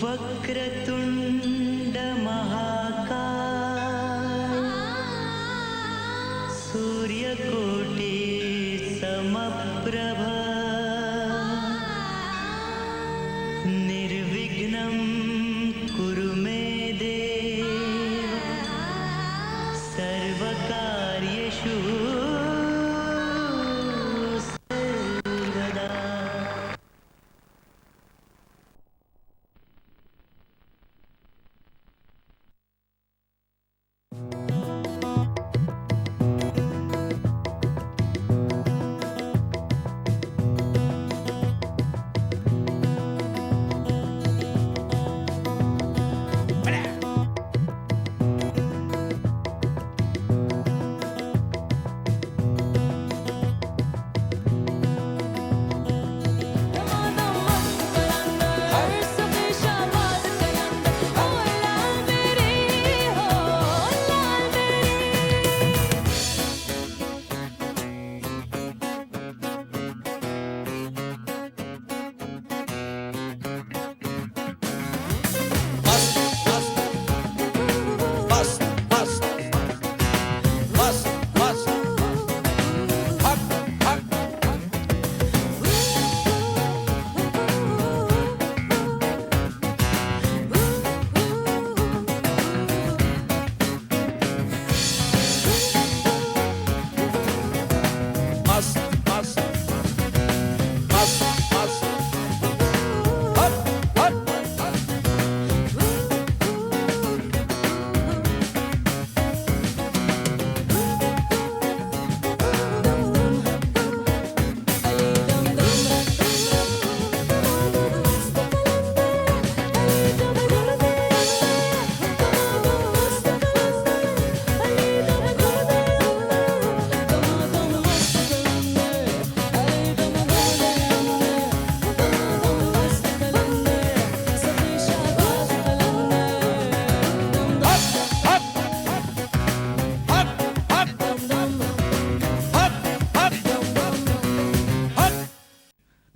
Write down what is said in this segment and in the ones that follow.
वक्रतुंड महाकाय सूर्यकोटि समप्रभ निर्विघ्नं कुरु मे देव सर्वकार्येषु सर्वदा।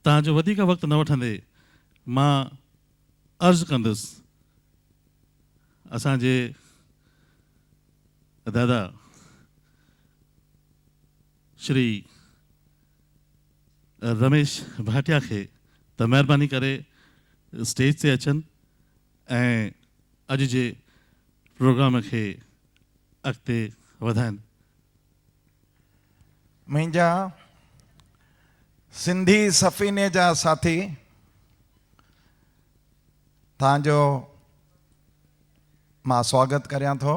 तव्हांजो वधीक वक़्तु न वठंदे मां अर्ज़ु कंदुसि असांजे दादा श्री रमेश भाटिया खे त महिरबानी करे स्टेज ते अचनि ऐं अॼु जे प्रोग्राम खे अॻिते वधाइनि। मुंहिंजा सिंधी सफ़ीने जा साथी तव्हांजो मां स्वागत करियां थो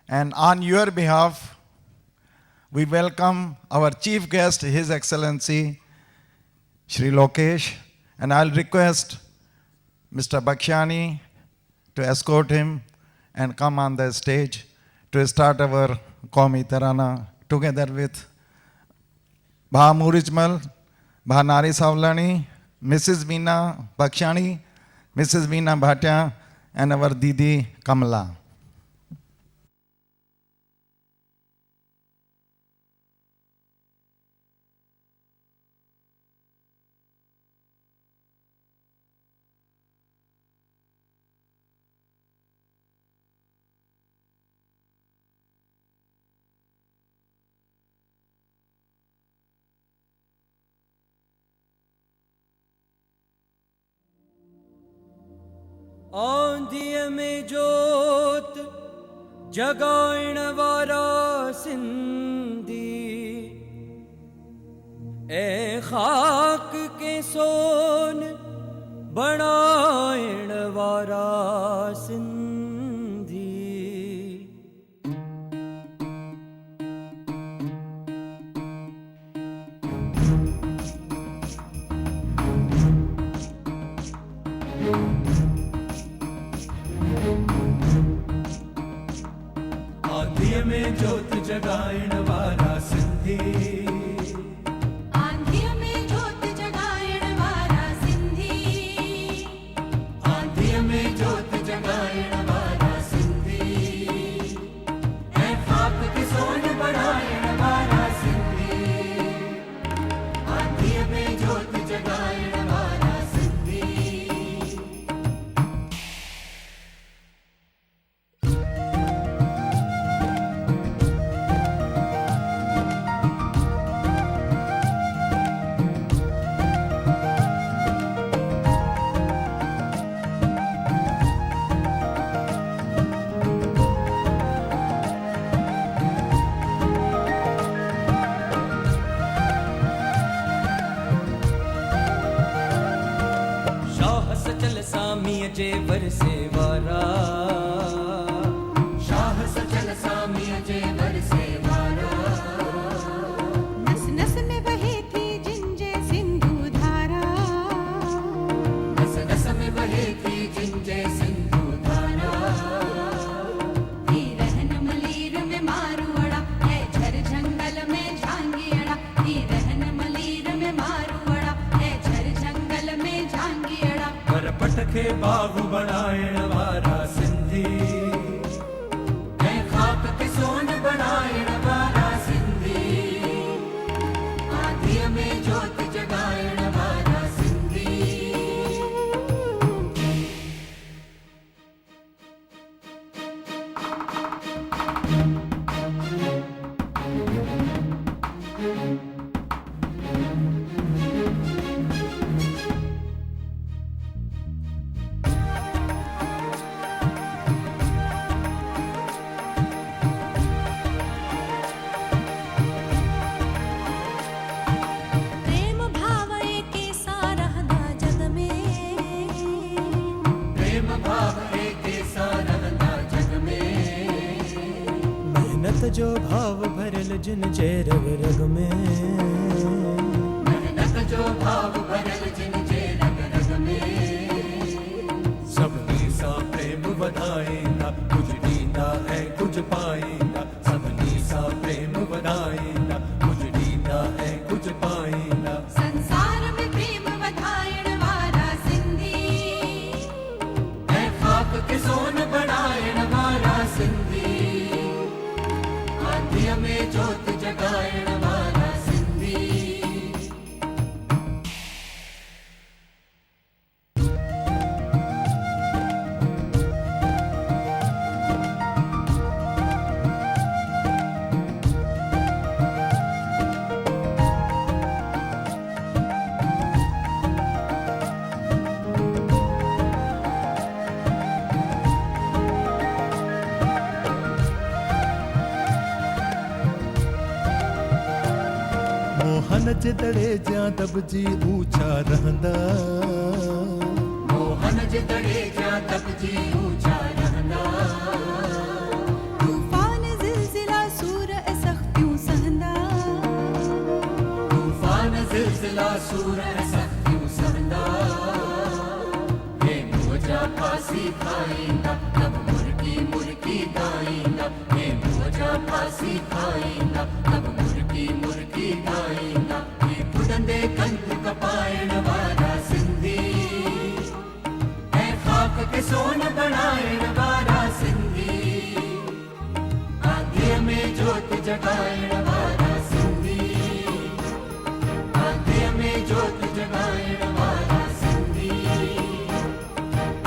and on your behalf we welcome our chief guest His Excellency Shri Lokesh, and I'll request Mr. Bakshani to escort him and come on the stage to start our Qaumi Tarana together with Bha Murijmal, Bha Nari Savlani, Mrs. Veena Bakshani, Mrs. Veena Bhatia, and our Didi Kamala. आंधिया में जोत जगाइण वारा सिंधी ए खाक के सोन बनाइण वारा सिंधी। आंधिया में जोत जगाइण वारा सिंधी, आंधिया में जोत जगाइण वारा सिंधी, आंधिया में जोत जगाइण वारा सिंधी ऐं खाक की सोन बढ़ाइण वारा सिंधी। आंधिया में जोत जगाइण वारा सिंधी, सचल सामीअ जे वरसे वारा शाह सचल सामीअ जे वरसे वारा नस नस में बहे थी जिंजे सिंधु धारा नस नस में बहे थी जिंजे सिंधु धारा थी रहन मलीर में मारुअड़ा है झर जंगल में झांगियड़ा थी रहन मलीर में मारुअड़ा है झर जंगल में झांगियड़ा पर पट खे बाग बनाइण वारा सिंधी ऐं खाक खे सोन बनाइण वारा सिंधी आंधीअ में जोत जगाइण वारा सिंधी प्रेम भाव के सारहदा जग में प्रेम भाव एके सां रहंदा जग में मेहनत जो भाव भरल जिन जे रग रग में मेहनत जो भाव भरल जिन जे रग रग में सभिनी सां प्रेम वधाईंदा कुझु ॾींदा ऐं कुझु पाईंदा सभिनी सां प्रेम वधाईंदा कुझु ॾींदा ऐं कुझु पाईंदा संसार में प्रेम वधाइण वारा सिंधी ऐं खाक खे सोन बनाइण वारा सिंधी आंधीअ में जोत जगाइण वारा सिंधी मोहन जे दड़े जा दबजी ऊंचा रहंदा मोहन जे दड़े जा दबजी ऊंचा रहंदा तूफान जिलजिला सूर ऐ सख्तियूं सहंदा तूफान ज़िलज़िला सूर ऐं सख़्तियूं सहंदा हे मुंहं जा फासी खाईंदा तब मुर्गी मुर्गी ॻाईंदा हे मुंहं जा फासी खाईंदा तब मुर्गी मुर्गी ॻाईंदा हे बुॾंदे कंध कपाइण वारा सिंधी ऐं खाक खे सोन बनाइण वारा सिंधी आंधीअ में जोत जगाइण वारा सिंधी आंधीअ में जोत जगाइण वारा सिंधी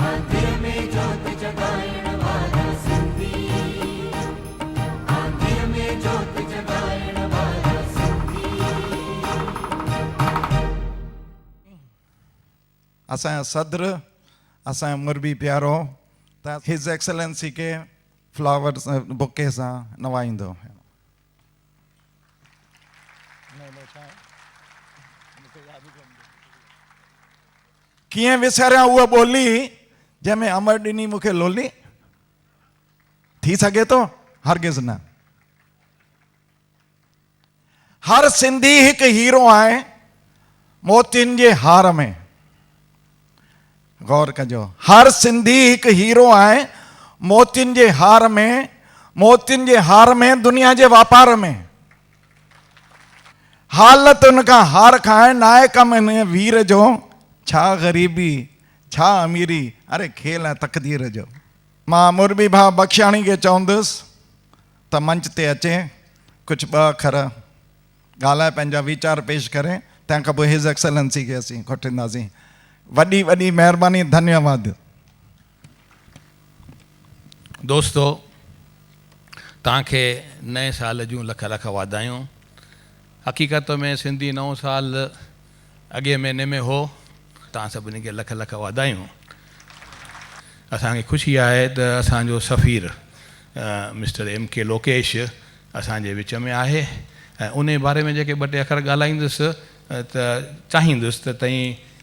आंधीअ में जोत जगाइण वारा सिंधी आंधीअ में जोत जगाइण वारा सिंधी असांजा सदर असांजो मुरबी प्यारो त हिज एक्सलेंसी खे फ्लावर्स बुके सां नवाईंदो कीअं विसारियां उहा ॿोली जंहिंमें अमर ॾिनी मूंखे लोली थी सघे थो हरगिज़ न हर सिंधी हिकु हीरो आहे मोतियुनि जे हार में गौर कजो हर सिंधी हिकु हीरो आहे मोतियुनि जे हार में मोतियुनि जे हार में दुनिया जे वापार में हालत उनखां हार खाइण न आहे कमु हिन वीर जो छा ग़रीबी छा अमीरी अरे खेल आहे तक़दीर जो मां मुरबी भाउ बख्शाणी खे चवंदुसि त मंच ते अचे कुझु ॿ अखर ॻाल्हाए पंहिंजा वीचार पेश करे तंहिंखां पोइ हिज एक्सलेंसी खे असीं खटींदासीं वॾी वॾी महिरबानी धन्यवाद दोस्तो तव्हांखे नए साल जूं लख लख वाधायूं हक़ीक़त में सिंधी नओं साल अॻे महीने में हो तव्हां सभिनी खे लख लख वाधायूं असांखे ख़ुशी आहे त असांजो सफ़ीर मिस्टर MK लोकेश असांजे विच में आहे ऐं उन बारे में जेके ॿ टे अखर ॻाल्हाईंदुसि त चाहींदुसि त तई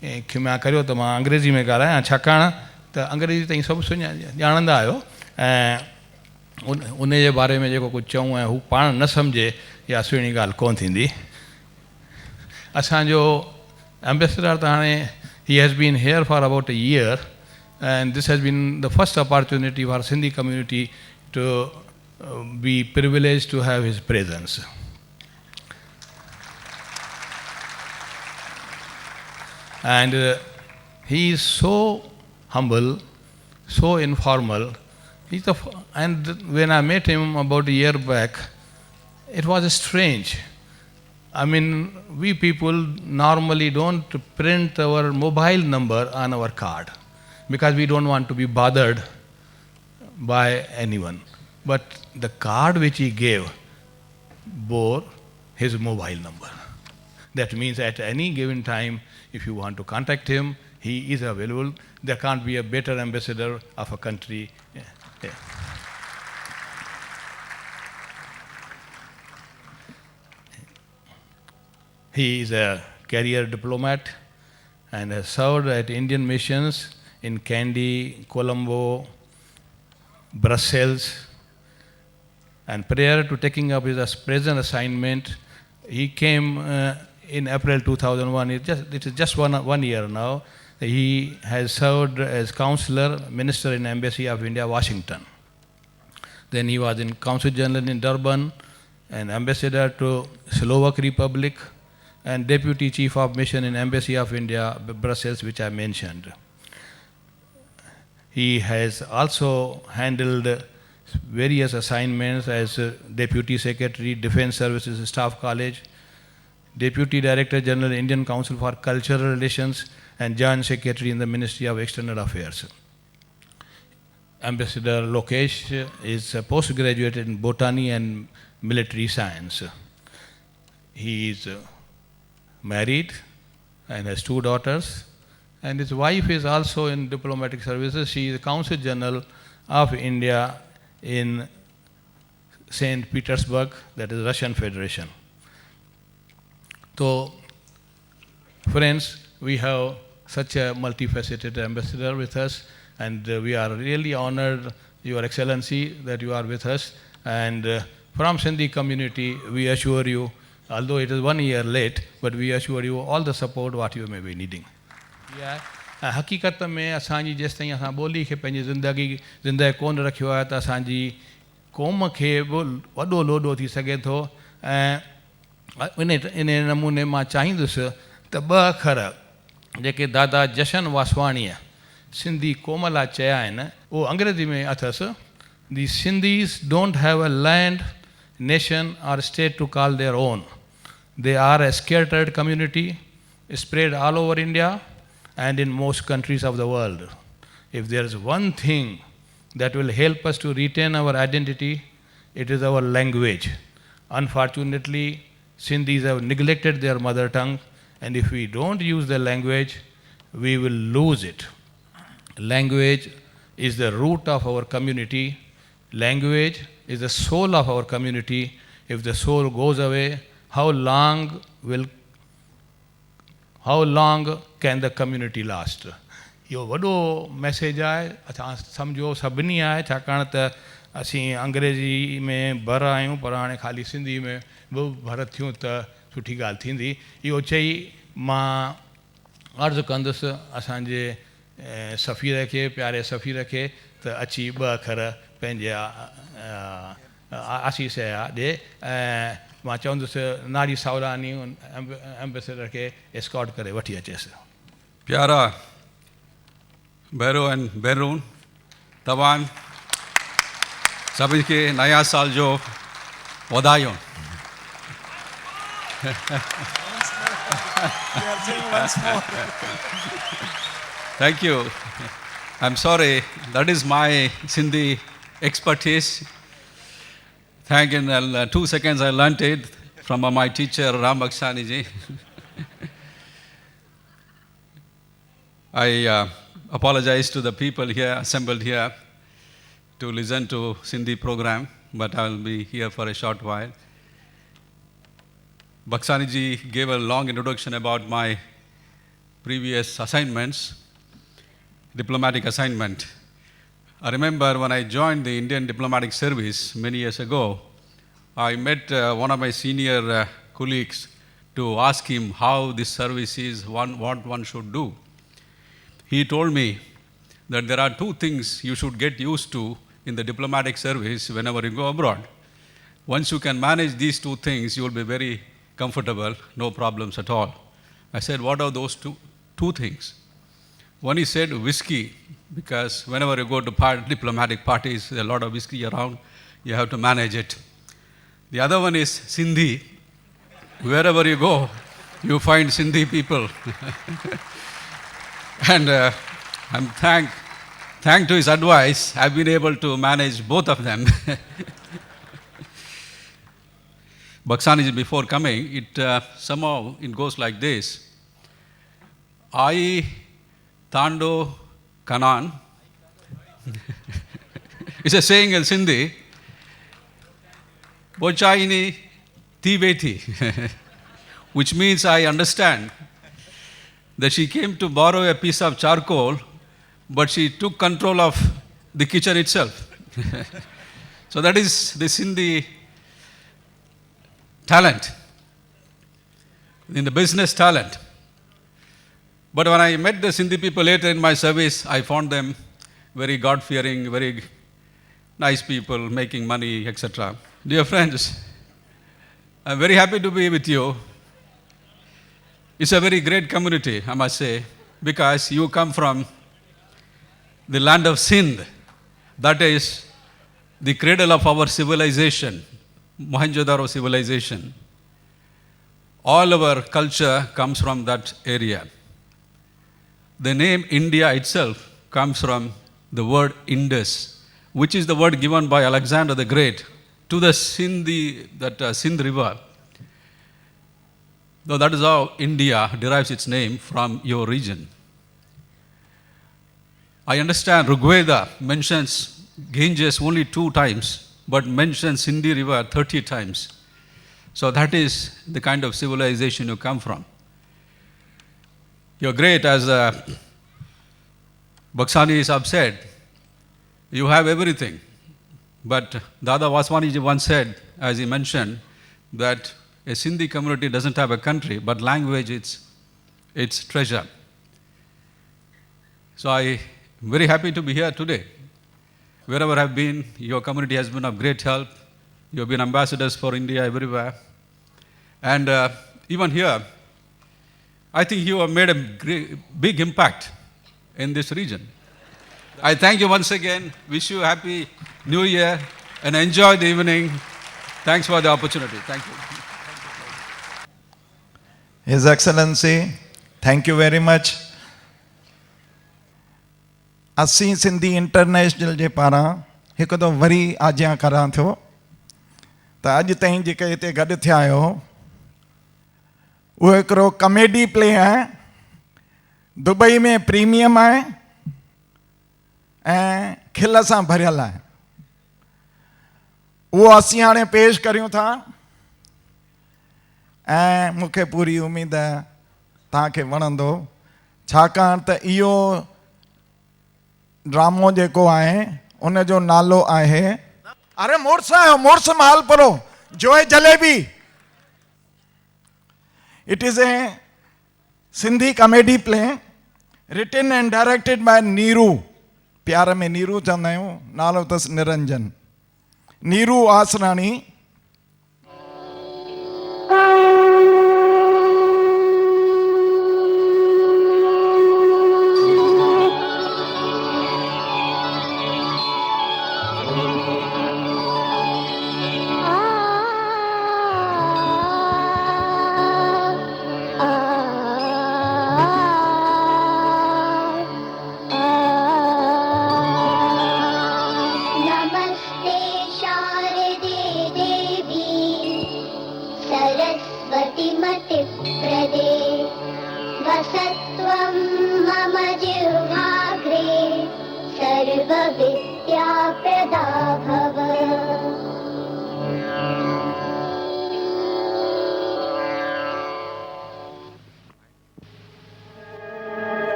खिमा करियो त मां अंग्रेज़ी में ॻाल्हायां, छाकाणि त अंग्रेज़ी ताईं सभु ॼाणंदा आहियो ऐं उन जे बारे में जेको कुझु चऊं ऐं हू पाण न सम्झे या सुहिणी ॻाल्हि कोन थींदी। असांजो एम्बेसडर त हाणे he has been here for about a year and this has been the first opportunity for Sindhi community to be privileged to have his presence. And he is so humble, so informal. And when I met him about a year back, it was strange. I mean, we people normally don't print our mobile number on our card because we don't want to be bothered by anyone. But the card which he gave bore his mobile number. That means at any given time, if you want to contact him, he is available. There can't be a better ambassador of a country. Yeah. He is a career diplomat and has served at Indian missions in Kandy, Colombo, Brussels. And prior to taking up his present assignment, he came in April 2001. It is just one year now. He has served as counselor, minister in Embassy of India, Washington. Then he was in Consul General in Durban, and ambassador to Slovak Republic, and Deputy Chief of Mission in Embassy of India, Brussels, which I mentioned. He has also handled various assignments as Deputy Secretary, Defense Services Staff College, Deputy Director General, Indian Council for Cultural Relations, and Joint Secretary in the Ministry of External Affairs. Ambassador Lokesh is a postgraduate in Botany and Military Science. He is married and has 2 daughters, and his wife is also in diplomatic services. She is the Consul General of India in St. Petersburg, that is Russian Federation. So, friends, we have such a multifaceted ambassador with us, and we are really honored, Your Excellency, that you are with us. And from Sindhi community, we assure you, although it is 1 year late, but we assure you all the support what you may be needing. हकीकत में असांजी जेसि ताईं असां ॿोली खे पंहिंजी ज़िंदगी कोन रखियो आहे त असांजी क़ौम खे बि वॾो लोॾो थी सघे थो। ऐं इन नमूने मां चाहींदुसि त 2 अखर जेके दादा जशन वासवाणीअ सिंधी कोमला चया आहिनि उहो अंग्रेज़ी में अथसि। The Sindhis don't have a land, nation or state to call their own. They are a scattered community spread all over India and in most countries of the world. If there is one thing that will help us to retain our identity, it is our language. Unfortunately, Sindhis have neglected their mother tongue, and if we don't use the language, we will lose it. Language is the root of our community. Language is the soul of our community. If the soul goes away, how long can the community last? इहो वॾो message आहे, असां सम्झो सभिनी आहे, छाकाणि त असीं अंग्रेज़ी में भर आहियूं, पर हाणे ख़ाली सिंधी में बि भर थियूं त सुठी ॻाल्हि थींदी। इहो चई मां अर्ज़ु कंदुसि असांजे सफ़ीर खे, प्यारे सफ़ीर खे त अची 2 अखर पंहिंजे आसीस जा ॾिए। ऐं मां चवंदुसि नाड़ी सावलानी एम्बेसडर खे एस्कॉट करे वठी अचेसि। प्यारा भैरो एंड बैरून, तव्हां सभिनी खे नया साल जो वाधायूं। Thank you. I'm sorry, that is my Sindhi expertise. In 2 seconds I learnt it from my teacher Ram Baksani ji. I apologize to the people here assembled here to listen to Sindhi program, but I will be here for a short while. Baksani ji gave a long introduction about my previous assignments, diplomatic assignment. I remember when I joined the Indian diplomatic service many years ago, I met one of my senior colleagues to ask him how this service is, what one should do. He told me that there are two things you should get used to in the diplomatic service whenever you go abroad. Once you can manage these two things, you will be very comfortable, no problems at all. I said, what are those two things? One, he said, whiskey, because whenever you go to diplomatic parties, there's a lot of whiskey around, you have to manage it. The other one is Sindhi. Wherever you go, you find Sindhi people. And I'm thank to his advice, I've been able to manage both of them. Baksani, before coming, it somehow it goes like this. Ai Tando Kanan. It's a saying in Sindhi. Bochaini Tibeti, which means I understand that she came to borrow a piece of charcoal, but she took control of the kitchen itself. So that is the Sindhi talent, in the business talent. But when I met the Sindhi people later in my service, I found them very God-fearing, very nice people, making money, etc. Dear friends, I'm very happy to be with you. It's a very great community, I must say, because you come from the land of Sindh, that is the cradle of our civilization, Mohenjo-daro civilization. All our culture comes from that area. The name India itself comes from the word Indus, which is the word given by Alexander the Great to the Sindh River. So that is how India derives its name from your region. I understand Rigveda mentions Ganges only 2 times, but mentions Sindhi River 30 times. So that is the kind of civilization you come from. You're great, as Baksani Sahab said. You have everything. But Dada Vaswani ji once said, as he mentioned, that a Sindhi community doesn't have a country, but language, it's treasure. So I'm very happy to be here today. Wherever I've been, your community has been of great help. You have been ambassadors for India everywhere. And even here, I think you have made a big impact in this region. I thank you once again, wish you a happy New Year, and enjoy the evening. Thanks for the opportunity. Thank you. His Excellency, thank you very much. असीं Sindhi international जे पारां हिकु दफ़ो worry आज्ञा करां थो त अॼु ताईं जेके हिते गॾु थिया आहियो उहो हिकिड़ो कॉमेडी प्ले आहे, दुबई में प्रीमियम आहे ऐं खिल सां भरियल आहे। उहो असीं हाणे पेश करियूं था ऐं मूंखे पूरी उमेद आहे तव्हांखे वणंदो, छाकाणि त इहो ड्रामो जेको आहे उन जो नालो आहे, अरे मुड़ुस आयो, मुड़ुस माल परो जोए जलेबी। It is a Sindhi comedy play written and directed by Neeru, प्यार में नीरू चवंदा आहियूं, नालो अथसि निरंजन, नीरू आसराणी।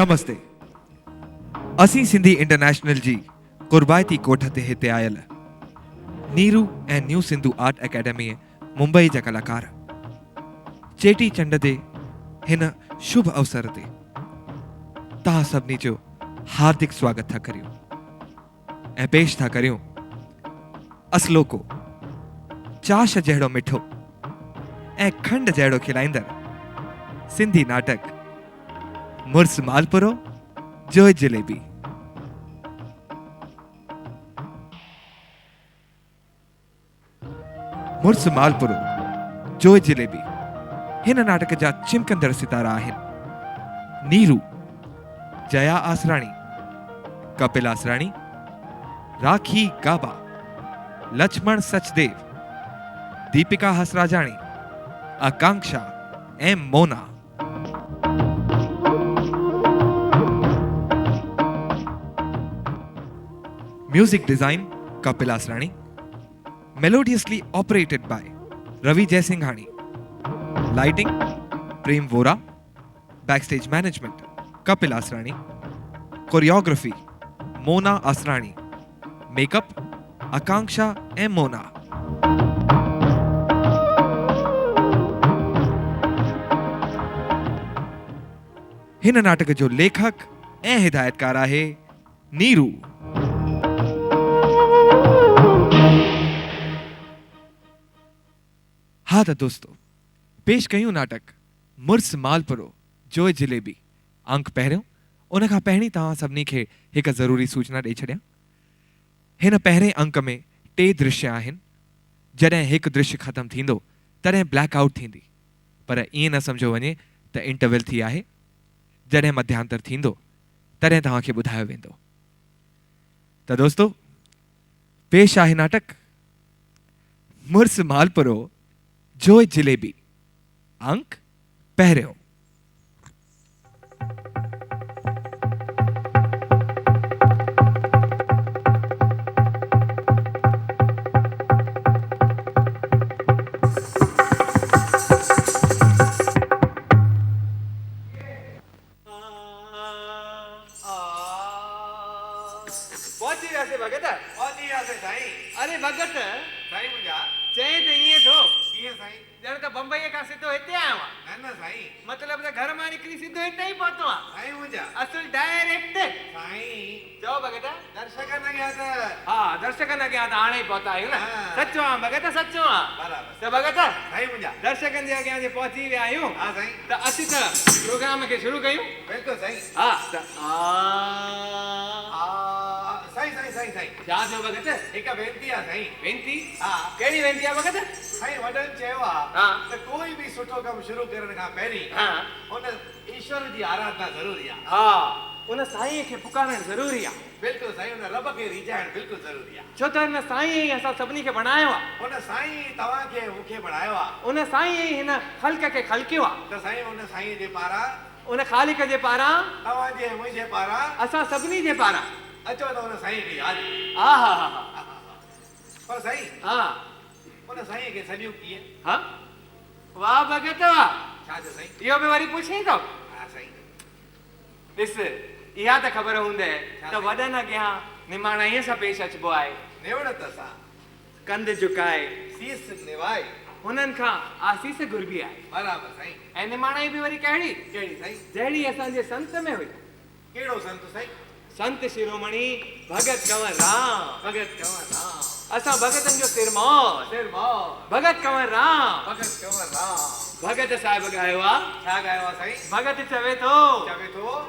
नमस्ते। असी सिंधी इंटरनेशनल जी कुर्बायती कोठ ते हिते आयल नीरू ऐं new Sindhu art academy Mumbai जा कलाकार चेटी चंड ते हिन शुभ अवसर ते तव्हां सभिनी जो हार्दिक स्वागत था करियूं ऐं पेश था करियूं असलोको चाश जहिड़ो मिठो ऐं खंड जहिड़ो खिलाईंदड़ सिंधी नाटक मुर्स मालपुरो जोइ जलेबी। मुर्स मालपुरो जोइ जलेबी हिन नाटक जा चिमकंदड़ सितारा आहिनि नीरू, जया आसराणी, कपिल आसराणी, राखी गाबा, लक्ष्मण सचदेव, दीपिका हसराजाणी, आकांक्षा ऐं Mona. Music design Kapil Asrani, melodiously operated by Ravi Jaisinghani, lighting Prem Vora, backstage management Kapil Asrani, choreography Mona Asrani, makeup Akanksha and Mona। हिन नाटक जो लेखक ऐं हिदायतकार आहे नीरू। हाँ तो दोस्तों, पेश कयूं नाटक मुर्स मालपुरो जोइ जलेबी अंक पहिरियों। उन खां पहिरीं तव्हां सभिनी खे हिकु ज़रूरी सूचना ॾेई छॾियां। हिन पहिरें अंक में 3 दृश्य आहिनि। जॾहिं हिकु दृश्य ख़तमु थींदो तॾहिं ब्लैक आउट थींदी, पर ईअं न सम्झो वञे त इंटरवल थी आहे। जॾहिं मध्यांतर थींदो तॾहिं तव्हांखे ॿुधायो वेंदो। त दोस्तों, पेश आहे नाटक मुर्स मालपुरो जोइ जलेबी अंक पहिरियों। पहुंची वियासीं भगत। पहुंची वियासीं साईं। अरे भगत साईं मुंहिंजा चई त ईअं थो कीअं साईं? ॼण त बम्बई खां सिधो हिते आयो आहियां। न न साईं, मतिलबु त घर मां निकिरी सिधो हिते ई पहुतो आहियां साईं मुंहिंजा। असुल डायरेक्ट साईं। चओ भगत। दर्शकनि अॻियां त हा, दर्शकनि अॻियां त हाणे ई पहुता आहियूं न। सचो आहे भगत, सचो आहे। बराबरि। त भगत साईं मुंहिंजा दर्शकनि जे अॻियां जे पहुची विया आहियूं। हा साईं। त असीं त प्रोग्राम खे शुरू कयूं। बिल्कुलु साईं। हा त साईं साईं साईं साईं छा थियो भगत? हिकु वेनती आहे साईं। वेनती? हा। कहिड़ी वेनती आहे भगत? साईं वॾनि चयो आहे त कोई बि सुठो कमु शुरू करण खां पहिरीं हुन ईश्वर जी आराधना ज़रूरी आहे। हा, उन साईं खे पुकारणु ज़रूरी आहे। बिल्कुलु साईं, उन रब खे रिझाइणु बिल्कुलु ज़रूरी आहे। छो त हिन साईं ई असां सभिनी खे बणायो आहे। उन साईं तव्हांखे मूंखे बणायो आहे। उन साईं ई हिन ख़ल्क़ खे ख़ल्क़ियो आहे। त साईं उन साईं जे पारां, उन ख़ालिक जे पारां, तव्हांजे मुंहिंजे पारां, असां सभिनी जे पारां अचो त उन साईं खे यादि। हा हा हा हा। पर साईं हा, उन साईं खे सॼियूं कीअं? हा, वाह भगत वाह। छा थियो साईं? इहो बि वरी पुछी थो? हा साईं। ॾिस, इहा त ख़बर हूंदे त वॾनि अॻियां निमाणा ईअं सां पेश अचिबो आहे। नेवड़त सां कंध झुकाए सीस निवाए हुननि खां आसीस घुरबी आहे। बराबरि साईं। ऐं निमाणाई बि वरी कहिड़ी? कहिड़ी साईं? जहिड़ी असांजे संत में हुई। कहिड़ो संत साईं? संत शिरोमणी भगत कंवर राम। भगत कंवर राम। असां भगतनि जो सिरमौर। सिरमौर। भगत कंवर राम। भगत कंवर राम। भगत साहिब ॻायो आहे। छा ॻायो आहे साईं? भगत चवे थो, चवे थो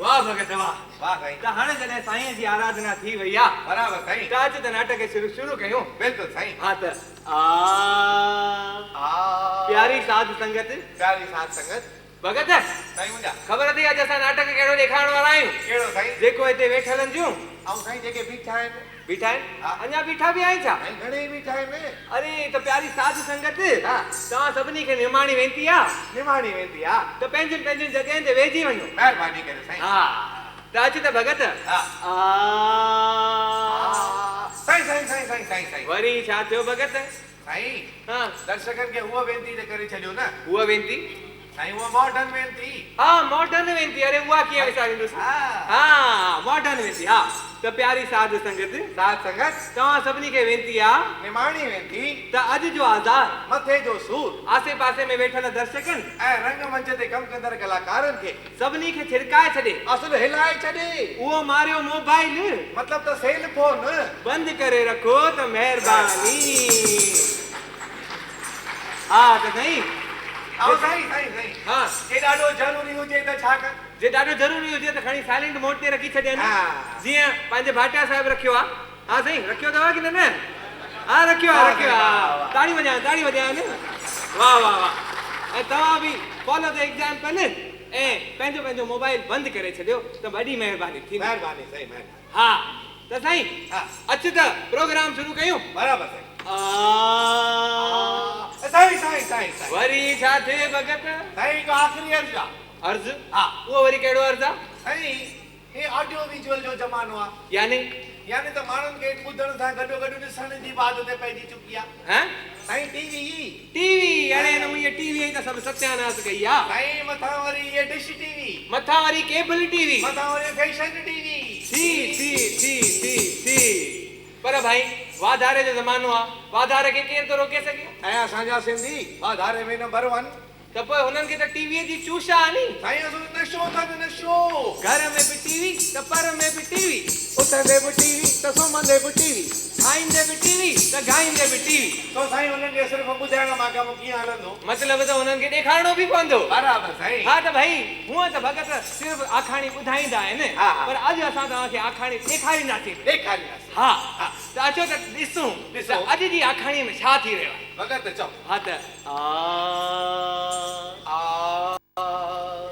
वाह भगत वाह वाह साईं त हाणे जॾहिं साईं जी आराधना थी वई आहे बराबरि साईं त अचु त नाटक शुरू कयूं बिल्कुलु साईं हा त प्यारी साध संगत प्यारी साध संगत भगत साईं मुंहिंजा ख़बर अथई अॼु असां नाटक कहिड़ो ॾेखारण वारा आहियूं कहिड़ो साईं जेको हिते वेठल आहिनि जूं ऐं साईं जेके बीठा आहिनि बीठा आहिनि हा। अञा बीठा बि आहिनि छा साईं घणे बीठा आहिनि अरे त प्यारी साध संगत हा। तव्हां सभिनी खे निमाणी वेंती आहे निमाणी वेंदी आहे त पंहिंजनि पंहिंजनि जॻहियुनि ते वेहिजी वञो महिरबानी करे साईं हा त अचु त भगत हा। साईं साईं साईं साईं साईं साईं वरी छा थियो भगत साईं हा दर्शकनि खे उहा वेंती त करे छॾियो न उहा वेंती साईं उहा मॉडर्न वेंती हा मॉडर्न वेंती अरे उहा कीअं विसारींदुसि हा। हा मॉडर्न वेंती हा त प्यारी साध संगत साध संगत तव्हां सभिनी खे वेंती आहे निमाणी वेंती त अॼु जो आज़ाद मथे जो सूर आसे पासे में वेठल दर्शकनि ऐं रंगमंच ते कमु कंदड़ कलाकारनि खे सभिनी खे छिड़काए छॾे असुल हिलाए छॾे उहो मारियो मोबाइल मतिलब त सेल फोन बंदि करे रखो त महिरबानी हा त साईं ऐं साईं साईं साईं हा जे ॾाढो ज़रूरी हुजे त छा कर जे ॾाढो ज़रूरी हुजे त खणी साइलेंट मोड ते रखी छॾियनि हा। जीअं पंहिंजे भाटिया साहिब रखियो आहे हा साईं रखियो अथव की न न हा रखियो आहे रखियो आहे ताड़ी वॼायो न वाह वाह वाह ऐं तव्हां बि फॉलो द एग्जाम्पल ऐं पंहिंजो पंहिंजो मोबाइल बंदि करे छॾियो त वॾी महिरबानी थींदी महिरबानी साईं महिरबानी हा त साईं हा। अचु त प्रोग्राम शुरू कयूं बराबरि साईं साईं साईं साईं वरी छा थिए भगत साईं को आख़िरी अर्ज़ु आहे अर्ज़ हा। उहो वरी कहिड़ो अर्ज़ आहे साईं हे ऑडियो विजुअल जो ज़मानो आहे यानी यानी त माण्हुनि खे ॿुधण सां गॾो गॾु ॾिसण जी आदत पइजी चुकी आहे हैं साईं टीवी टीवी अरे न मुंहिंजे टीवी त सभु सत्यानाश कई आहे साईं मथां वरी इहे डिश टीवी मथां वरी केबल टीवी मथां वरी फैशन टीवी थी पर भाई वाधारे जो ज़मानो आहे वाधारे खे केरु थो रोके सघे ऐं असांजा सिंधी वाधारे में नंबर 1 त पोइ हुननि खे त टीवीअ जी चूश आहे नी साईं असुल नशो अथनि नशो घर में बि टीवी त पर में बि टीवी उथंदे बि टीवी त सुम्हंदे बि टीवी खाईंदे बि टीवी त ॻाईंदे बि टीवी तो साईं हुननि खे सिर्फ़ु ॿुधाइण मां कमु कीअं हलंदो मतिलबु त हुननि खे ॾेखारिणो बि पवंदो बराबरि साईं हा त भाई हूअं त भगत सिर्फ़ु आखाणी ॿुधाईंदा आहिनि हा, हा। पर अॼु असां तव्हांखे आखाणी ॾेखारींदासीं ॾेखारींदासीं हा त अचो त ॾिसूं ॾिसो। त अॼु जी आखाणीअ में छा थी रहियो आहे भगत चओ हा त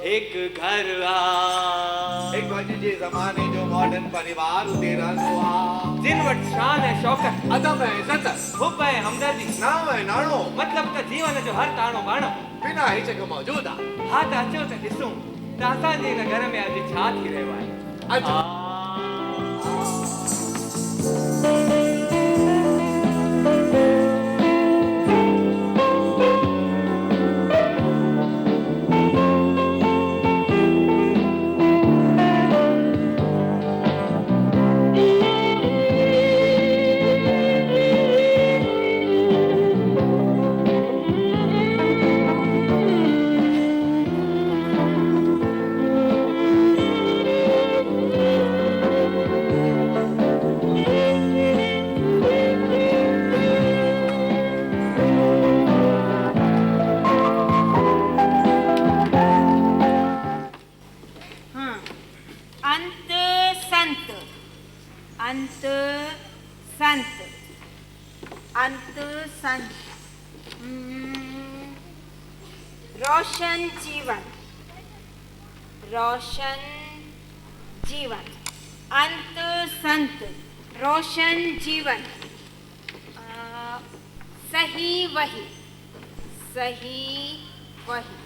हिकु घर आहे हिकु अॼु जे ज़माने जो मॉडर्न परिवार उते रहंदो आहे जिन वटि शान ऐं शौक़त अदब ऐं इज़त हुब ऐं हमदर्दी नाव ऐं नाणो मतिलबु त जीवन जो हर ताणो बाणो बिना हिचक मौजूदु आहे हा त अचो त ॾिसूं त असांजे हिन घर में अॼु छा थी रहियो आहे अचो अंत संत रोशन जीवन अंत संत रोशन जीवन सही वही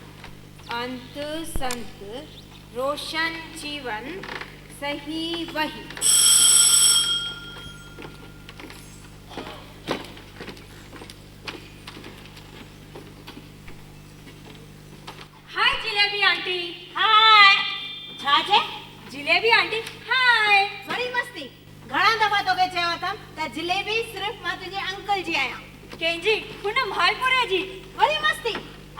अंत संत रोशन जीवन सही वही हाय जिलेबी आंटी हाय छा छे जिलेबी आंटी हाय बड़ी मस्ती घणा दफ़ा तोखे चयो अथम त जिलेबी सिर्फ़ मां तुंहिंजे अंकल जी आहियां कंहिंजी हुन मालपुरे जी वरी मस्ती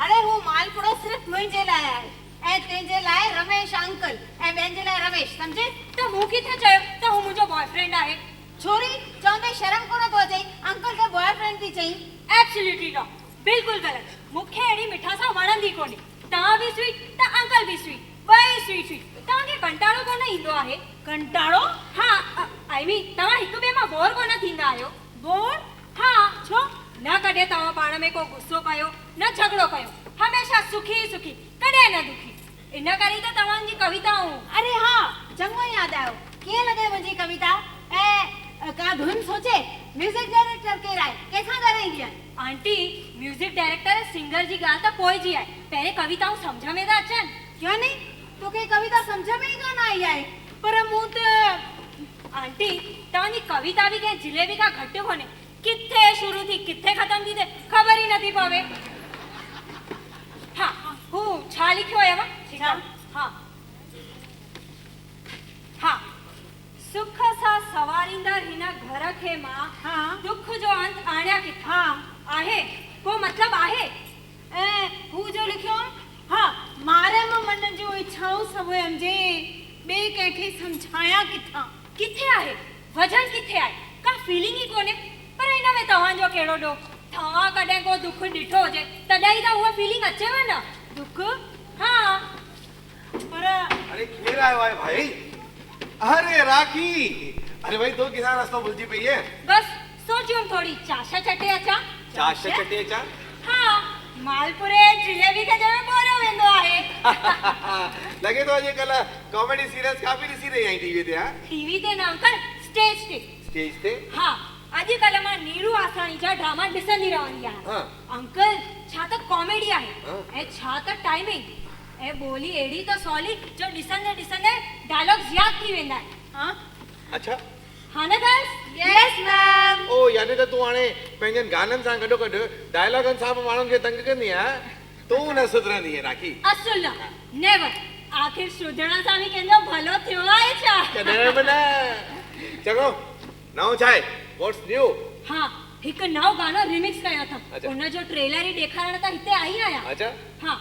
अरे हू मालपुड़ो सिर्फ़ मुंहिंजे लाइ आहे ऐं तुंहिंजे लाइ रमेश अंकल ऐं ॿियनि जे लाइ रमेश सम्झे त मूं किथे चयो त हू मुंहिंजो बॉयफ्रेंड आहे छोरी चवंदे शर्म कोन थो अचई अंकल खे बॉयफ्रेंड थी चई एब्सोल्युटली नॉट बिल्कुलु ग़लति मूंखे अहिड़ी मिठास वणंदी कोन्हे तव्हां बि स्वीट त अंकल बि स्वीट वई स्वीट स्वीट तव्हांखे कंटाड़ो कोन ईंदो आहे कंटाड़ो हा आई मीन तव्हां हिक ॿिए मां बोर कोन थींदा आहियो बोर हा छो न कॾहिं तव्हां पाण में को गुस्सो कयो न झगड़ो कयो हमेशा सुखी सुखी कॾहिं न दुखी इन करे त तव्हांजी कविताऊं अरे हाँ चङो यादि आयो कीअं लॻे मुंहिंजी कविता ऐं का धुन सोचे म्यूजिक डायरेक्टर केरु आहे कंहिंखां ॻाल्हाईंदी आहे आंटी म्यूजिक डायरेक्टर सिंगर जी ॻाल्हि त पोइ जी आहे पहिरें कविताऊं सम्झ में था अचनि क्यों नहीं तोखे कविता सम्झ में ई कान आई आहे पर मूं त आंटी तव्हांजी कविता बि कंहिं जिलेबी खां घटि कोन्हे किथे शुरू थी किथे ख़तम थी थिए ख़बर ई नथी पवे हा हू छा लिखियो हुयव हा हा सुख सां सवारींदड़ हिन घर खे मां दुख जो अंत आणिया किथां आहे को मतलब आहे ऐं हू जो लिखियो हा मारे में मन जो इच्छाऊं सभु एमजे ॿिए कंहिंखे सम्झाया किथां किथे आहे वजन किथे आहे का फीलिंग ई कोन्हे पर हिन में तव्हांजो कहिड़ो ॾोह तव्हां कॾहिं को दुख ॾिठो हुजे तॾहिं त उहा फीलिंग अचेव न दुख हा पर अरे केरु आयो आहे भाई अरे राखी अरे भाई तो किसान रास्ता भुलिजी पई है बस सोचियो थोड़ी चाशा चटे अचा चाशा चटे अचा हाँ मालपुरे जिलेबी के जमे बोरो वेंदो आहे लगे तो अॼुकल्ह कॉमेडी सीरियल्स काफ़ी ॾिसी रही आई टीवी ते हां टीवी ते न अंकल स्टेज ते हाँ अॼुकल्ह मां नीरू आसाणी जा ड्रामा ॾिसंदी रहंदी आहियां अंकल छा त कॉमेडी आहे ऐं छा त टाइमिंग ऐं ॿोली अहिड़ी त सवली जो ॾिसंदे ॾिसंदे डायलॉग्स यादि थी वेंदा आहिनि हाँ अच्छा हाँ न गर्ल्स यस मैम ओ यानी त तूं हाणे पंहिंजनि गाननि सां गॾो गॾु डायलॉगनि सां बि माण्हुनि खे तंग कंदी आहे तूं न सुधरंदी आहे राखी असुल न नेवर आखिर सुधरण सां बि कंहिंजो भलो थियो आहे छा कॾहिं बि न चङो नओं छा आहे व्हाट्स न्यू हाँ हिकु नओं गानो रिमिक्स कयो अथमि उन जो ट्रेलर ई ॾेखारण त हिते आई आहियां अच्छा हाँ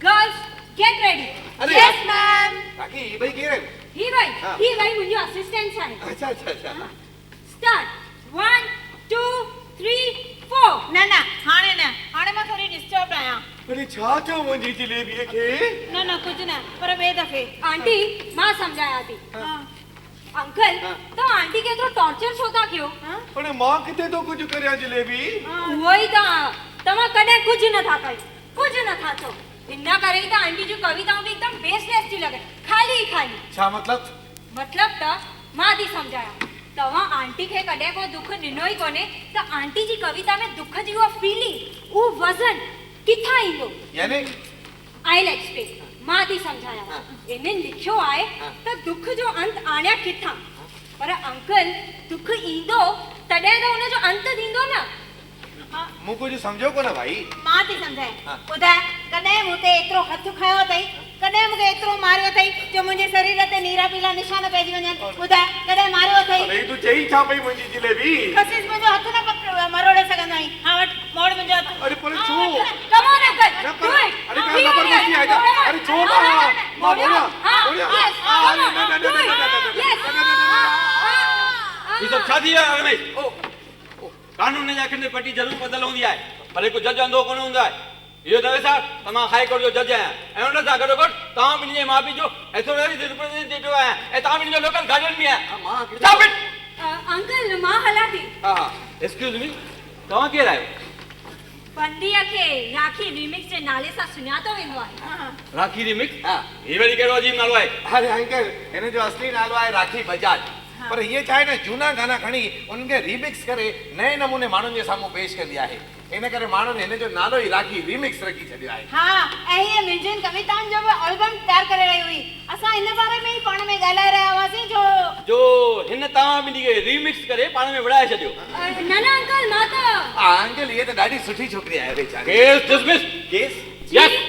गर्ल्स गेट रेडी अरे यस मैम राखी ही भाई केरु आहिनि ही भाई मुंहिंजो असिस्टेंट आहे अच्छा अच्छा अच्छा स्टार्ट 1 2 3 4 न हाणे मां थोड़ी डिस्टर्ब आहियां अरे छा थियो मुंहिंजी जिलेबीअ खे न कुझु न पर ॿिए दफ़े आंटी मां सम्झायां थी अंकल तो आंटी के तो टॉर्चर छो था कयो अरे मां किथे तो कुछ करया जिलेबी उहो ई तव्हां कॾहिं कुझु नथा कयो कुझु नथा चओ इन करे त आंटी जो कविताऊं भी एकदम बेसलेस थी लगे खाली खाली छा मतलब त मां थी सम्झायां तव्हां आंटी खे कॾहिं को दुख ॾिनो ई कोन्हे त आंटी जी कविता में दुख जी उहा फीलिंग उहो वज़न किथां ईंदो यानी आई लाइक स्पीक मां थी सम्झायां इन्हनि लिखियो आहे त दुख जो अंत आणिया किथां पर अंकल दुख ईंदो तॾहिं त हुन जो अंत थींदो न मूं कुझु सम्झो कोन भाई मां थी सम्झाए ॿुधाए कॾहिं मूं ते एतिरो हथु खयो अथई कॾहिं मूंखे एतिरो मारियो अथई जो मुंहिंजे शरीर ते नीरा पीला निशान पइजी वञनि ॿुधाए कॾहिं मारियो अथई अरे तूं चई छा पई मुंहिंजी जिलेबी कसिस मुंहिंजो हथु न मरोड़े सघंदा आहीं हा वटि मोड़ मुंहिंजो हथु अरे पर छो come on uncle do it अरे क्या जबरदस्ती है अरे छो मां बोलिया ये सब छा थी वियो आहे रमेश कानून जा अखियुनि में पटी ज़रूरु बदल हूंदी आहे पर हिकु जज अंधो कोन हूंदो आहे इहो दवे साहब त मां हाई कोर्ट जो जज आहियां ऐं हुन सां गॾोगॾु तव्हां ॿिन्ही जे माउ पीउ जो एथोरिटी रिप्रेजेंटेटिव आहियां ऐं तव्हां ॿिन्ही जो लोकल गार्डियन बि आहियां स्टॉप इट अंकल मां हलां थी हा एक्सक्यूज़ मी तव्हां केरु आहियो बंदीअ खे राखी रिमिक्स जे नाले सां सुञातो वेंदो आहे राखी रिमिक्स हा ही वरी कहिड़ो अजीब नालो आहे अरे अंकल हिन जो असली नालो आहे राखी बजाज पर ये छा आहे न झूना गाना खणी उन्हनि खे रीमिक्स करे नए नमूने माण्हुनि जे साम्हूं पेश कंदी आहे इन करे माण्हुनि हिन जो नालो ई राखी रीमिक्स रखी छॾियो आहे हा ऐं हीअ मुंहिंजनि कविताउनि जो बि एल्बम तयारु करे रही हुई असां हिन बारे में ई पाण में ॻाल्हाए रहिया हुआसीं जो हिन तव्हां ॿिन्ही खे रीमिक्स करे पाण में विड़ाए छॾियो न अंकल मां त अंकल ये त ॾाढी सुठी छोकिरी आहे वेचारी केस डिसमिस केस यस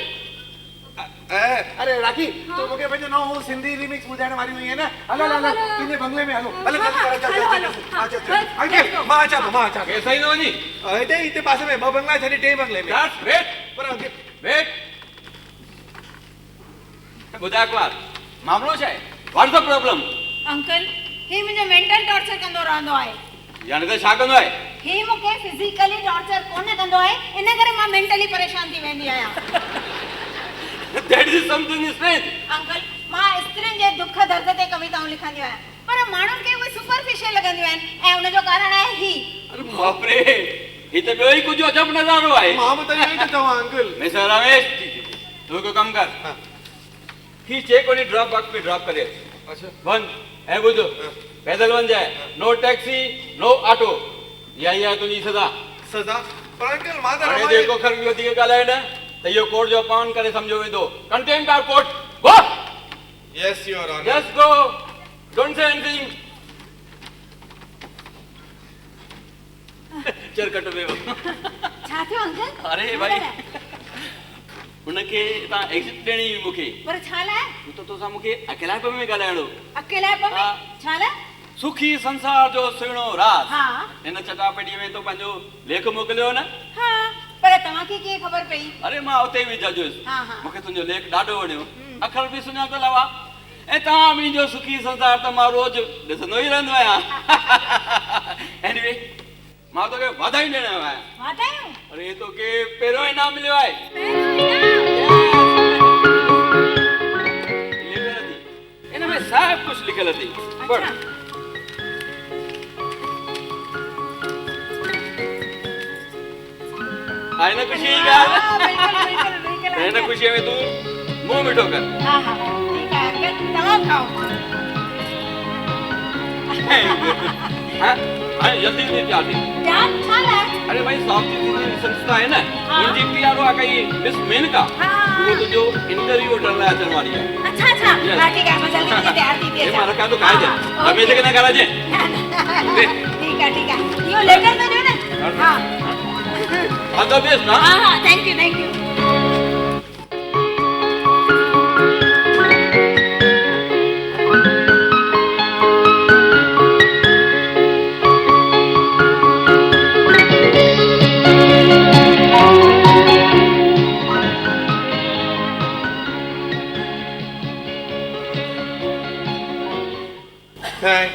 अरे राखी तू मूंखे पंहिंजो नओं सिंधी रीमिक्स ॿुधाइण वारी हुई आहे न हलो हलो तुंहिंजे बंगले में हलो हलो अंकल मां अचां थो केस आई न वञी हिते पासे में ॿ बंगला छॾे टे बंगले में वेट पर वेट ॿुधाए अकबर मामलो छा आहे व्हाट्स द प्रॉब्लम अंकल ही मुंहिंजो मेंटल टॉर्चर कंदो रहंदो आहे यानी त छा कंदो आहे ही मूंखे फिजिकली टॉर्चर कोन कंदो आहे इन करे मां मेंटली परेशान थी वेंदी आहियां That is something strange. Uncle मां स्त्रियुनि जे दुख दर्द ते कविताऊं लिखंदियूं आहिनि पर माण्हुनि खे उहे सुपरफिशियल लॻंदियूं आहिनि ऐं उन जो कारण आहे ही अरे बाप रे ही तो ॿियो ई कुझु अजब नज़ारो आहे मां बि त इहो ई थो चवां अंकल मिस्टर रमेश तू हिकु कमु कर ही चेक वञी ड्रॉप बॉक्स में ड्रॉप करे अच्छा वञ ऐं ॿुध पैदल वञ जाए नो टैक्सी नो ऑटो इहा ई आहे तुंहिंजी सज़ा सज़ा पर अंकल मां त हाणे जेको खर वधीक ॻाल्हाए न त इहो कोर्ट जो अपमान करे सम्झो वेंदो contempt of court go yes your honour just go don't say anything चर कट वियो छा थियो अंकल अरे भाई उनखे तव्हां एग्जिट ॾियणी हुई मूंखे पर छा लाइ तूं त तोसां मूंखे अकेलापन में ॻाल्हाइणो अकेलापन में छा लाइ सुखी संसार जो सुहिणो राज हा हिन चटापेटीअ में तो पंहिंजो लेख मोकिलियो न हा पर तव्हांखे कीअं ख़बर पई अरे मां उते बि जज हुयुसि हा हा मूंखे तुंहिंजो लेख ॾाढो वणियो अखर बि सुञातल हुआ ऐं तव्हां मुंहिंजो सुखी संसार त मां रोज़ ॾिसंदो ई रहंदो आहियां एनीवे मां तोखे वाधायूं ॾियण आयो आहियां वाधायूं अरे तोखे पहिरियों इनाम मिलियो आहे इन में सभु कुझु लिखियल अथई पढ़ आहे न ख़ुशी जी ॻाल्हि हिन ख़ुशीअ में तूं मुंहुं मिठो कर हा हा ठीकु आहे अंकल तव्हां खाओ हाणे जल्दी जल्दी तैयार थी यार छा लाइ अरे भाई साउथ इंडियन संस्था आहे न उनजी पीआरओ आहे कई मिस मेनका उहो तुंहिंजो इंटरव्यू वठण लाइ अचण वारी आहे अच्छा अच्छा हा ठीकु आहे मां जल्दी जल्दी तयार थी थी मां रखां थो खाइजे हमेशह के न ॻाल्हाइजे ठीकु आहे इहो लेटर त ॾियो न हा ऑल द बेस्ट ना हा हा thank you thank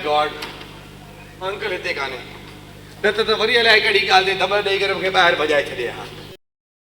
God uncle हिते कान्हे न त वरी अलाए कहिड़ी ॻाल्हि ते दॿ ॾेई करे मूंखे ॿाहिरि भॼाए छॾे हा